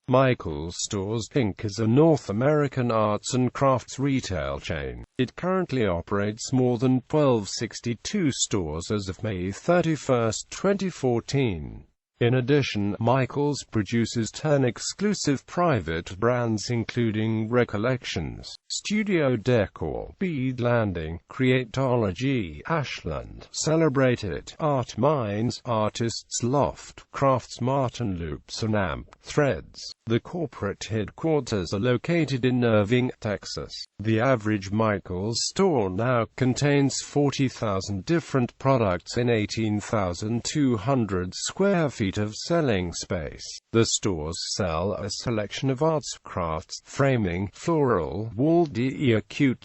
Michaels Stores, Inc. is a North American arts and crafts retail chain. It currently operates more than 1,262 stores as of May 31, 2014. In addition, Michaels produces 10 exclusive private brands including Recollections, Studio Decor, Bead Landing, Creatology, Ashland, Celebrate.It, Art Minds, Artists Loft, Craftsmart and Loops and Amp Threads. The corporate headquarters are located in Irving, Texas. The average Michaels store now contains 40,000 different products in 18,200 square feet of selling space. The stores sell a selection of arts, crafts, framing, floral, wall decor,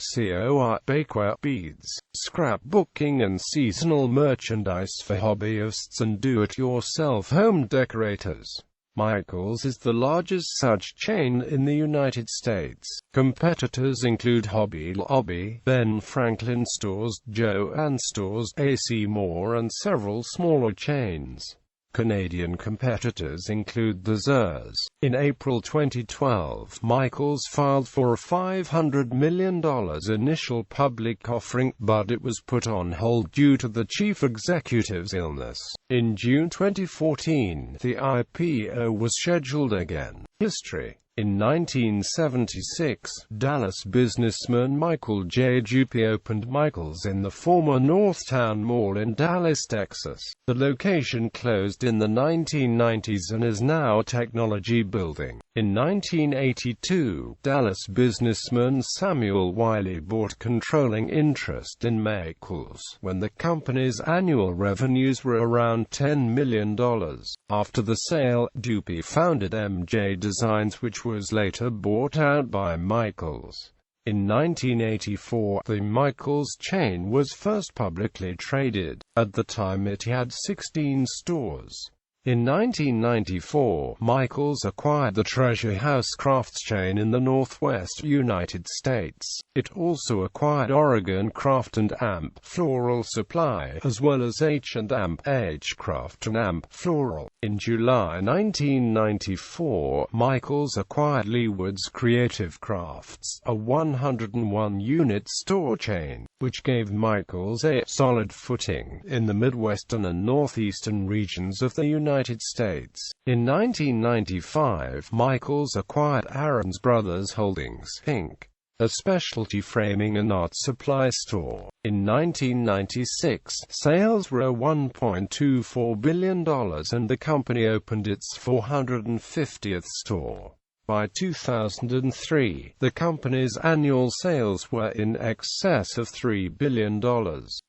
bakeware, beads, scrapbooking and seasonal merchandise for hobbyists and do-it-yourself home decorators. Michaels is the largest such chain in the United States. Competitors include Hobby Lobby, Ben Franklin Stores, Jo-Ann Stores, AC Moore and several smaller chains. Canadian competitors include the Zers. In April 2012, Michaels filed for a $500 million initial public offering, but it was put on hold due to the chief executive's illness. In June 2014, the IPO was scheduled again. History. In 1976, Dallas businessman Michael J. Dupuy opened Michaels in the former Northtown Mall in Dallas, Texas. The location closed in the 1990s and is now a technology building. In 1982, Dallas businessman Samuel Wiley bought controlling interest in Michaels when the company's annual revenues were around $10 million. After the sale, Dupuy founded MJ Designs, which was later bought out by Michaels. In 1984, the Michaels chain was first publicly traded. At the time it had 16 stores. In 1994, Michaels acquired the Treasure House crafts chain in the Northwest United States. It also acquired Oregon Craft and Amp Floral Supply, as well as H&M Craft and Amp Floral. In July 1994, Michaels acquired Leeward's Creative Crafts, a 101-unit store chain, which gave Michaels a solid footing in the Midwestern and Northeastern regions of the United States. In 1995, Michaels acquired Aaron's Brothers Holdings, Inc., a specialty framing and art supply store. In 1996, sales were $1.24 billion and the company opened its 450th store. By 2003, the company's annual sales were in excess of $3 billion.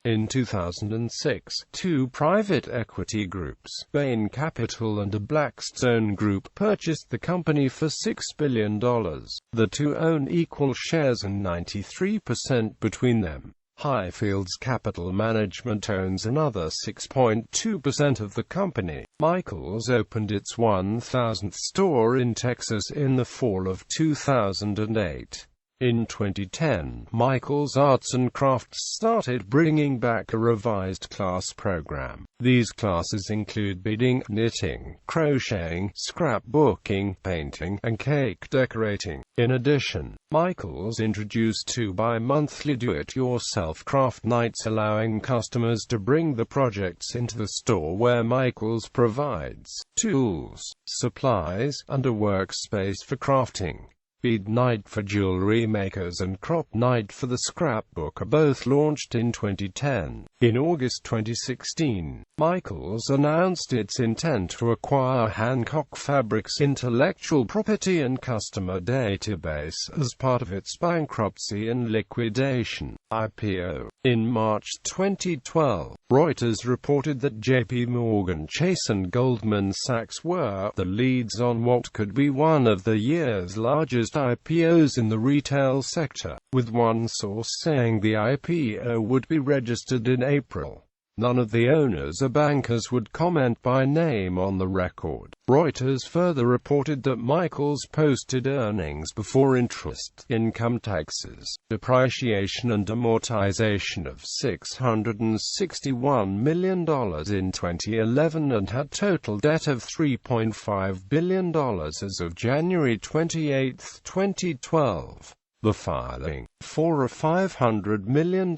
In 2006, two private equity groups, Bain Capital and a Blackstone Group, purchased the company for $6 billion. The two own equal shares and 93% between them. Highfields Capital Management owns another 6.2% of the company. Michaels opened its 1,000th store in Texas in the fall of 2008. In 2010, Michaels Arts and Crafts started bringing back a revised class program. These classes include beading, knitting, crocheting, scrapbooking, painting, and cake decorating. In addition, Michaels introduced 2 bi-monthly do-it-yourself craft nights, allowing customers to bring the projects into the store where Michaels provides tools, supplies, and a workspace for crafting. Bead Night for jewelry makers and Crop Night for the scrapbooker both launched in 2010. In August 2016, Michaels announced its intent to acquire Hancock Fabrics' intellectual property and customer database as part of its bankruptcy and liquidation (IPO). In March 2012, Reuters reported that J.P. Morgan Chase and Goldman Sachs were the leads on what could be one of the year's largest IPOs in the retail sector, with one source saying the IPO would be registered in April. None of the owners or bankers would comment by name on the record. Reuters further reported that Michaels posted earnings before interest, income taxes, depreciation and amortization of $661 million in 2011 and had total debt of $3.5 billion as of January 28, 2012. The filing for a $500 million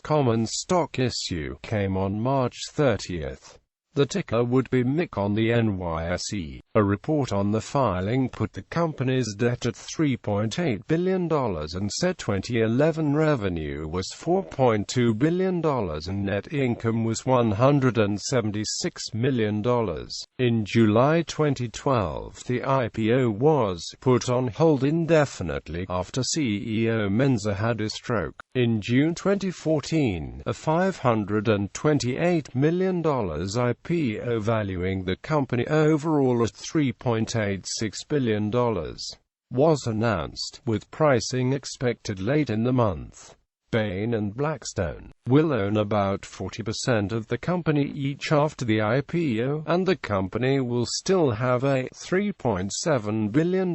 common stock issue came on March 30. The ticker would be MIC on the NYSE. A report on the filing put the company's debt at $3.8 billion and said 2011 revenue was $4.2 billion and net income was $176 million. In July 2012, the IPO was put on hold indefinitely after CEO Menzer had a stroke. In June 2014, a $528 million IPO valuing the company overall at $3.86 billion was announced, with pricing expected late in the month. Bain and Blackstone will own about 40% of the company each after the IPO, and the company will still have a $3.7 billion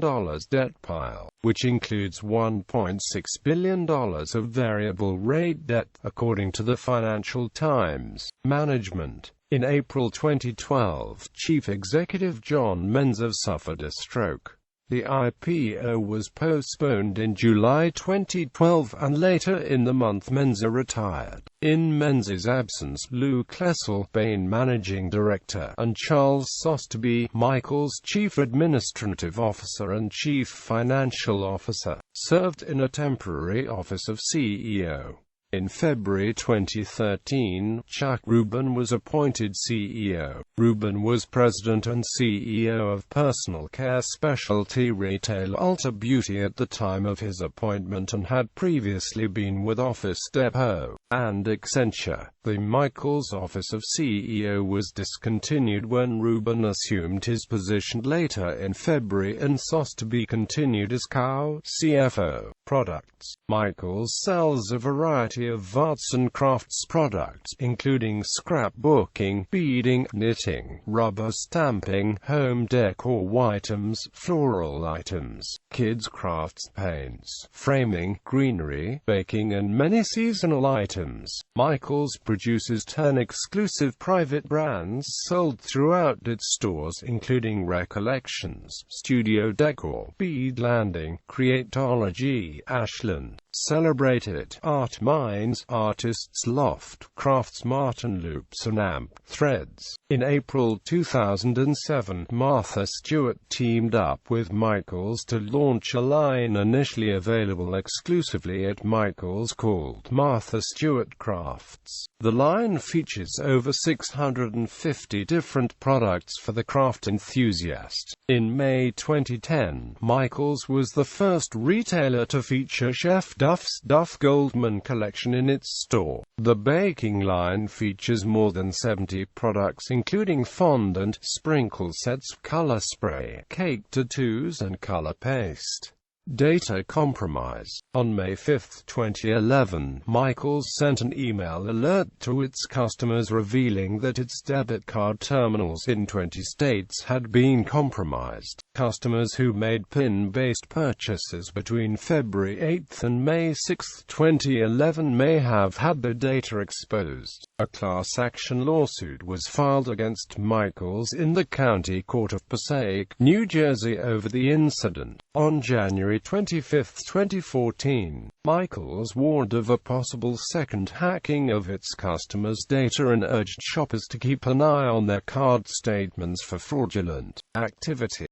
debt pile, which includes $1.6 billion of variable rate debt, according to the Financial Times. Management. In April 2012, Chief Executive John Menzer suffered a stroke. The IPO was postponed in July 2012 and later in the month Menzer retired. In Menzer's absence, Lou Klessel, Bain Managing Director, and Charles Sosterby, Michaels' Chief Administrative Officer and Chief Financial Officer, served in a temporary office of CEO. In February 2013, Chuck Rubin was appointed CEO. Rubin was president and CEO of personal care specialty retailer Ulta Beauty at the time of his appointment and had previously been with Office Depot and Accenture. The Michaels office of CEO was discontinued when Rubin assumed his position later in February and Sosterby continued as co-CFO. Products. Michaels sells a variety of arts and crafts products, including scrapbooking, beading, knitting, rubber stamping, home decor items, floral items, kids' crafts, paints, framing, greenery, baking and many seasonal items. Michaels produces 10 exclusive private brands sold throughout its stores, including Recollections, Studio Decor, Bead Landing, Creatology, Ashland, Celebrate.It, Art Minds, Artists Loft, Craftsmart and Loops and Amp Threads. In April 2007, Martha Stewart teamed up with Michaels to launch a line initially available exclusively at Michaels called Martha Stewart Crafts. The line features over 650 different products for the craft enthusiast. In May 2010, Michaels was the first retailer to feature Chef Duff's Duff Goldman collection in its store. The baking line features more than 70 products including fondant, sprinkle sets, color spray, cake tattoos and color paste. Data compromise. On May 5, 2011, Michaels sent an email alert to its customers revealing that its debit card terminals in 20 states had been compromised. Customers who made PIN-based purchases between February 8 and May 6, 2011 may have had their data exposed. A class action lawsuit was filed against Michaels in the County Court of Passaic, New Jersey over the incident. On January 25, 2014, Michaels warned of a possible second hacking of its customers' data and urged shoppers to keep an eye on their card statements for fraudulent activity.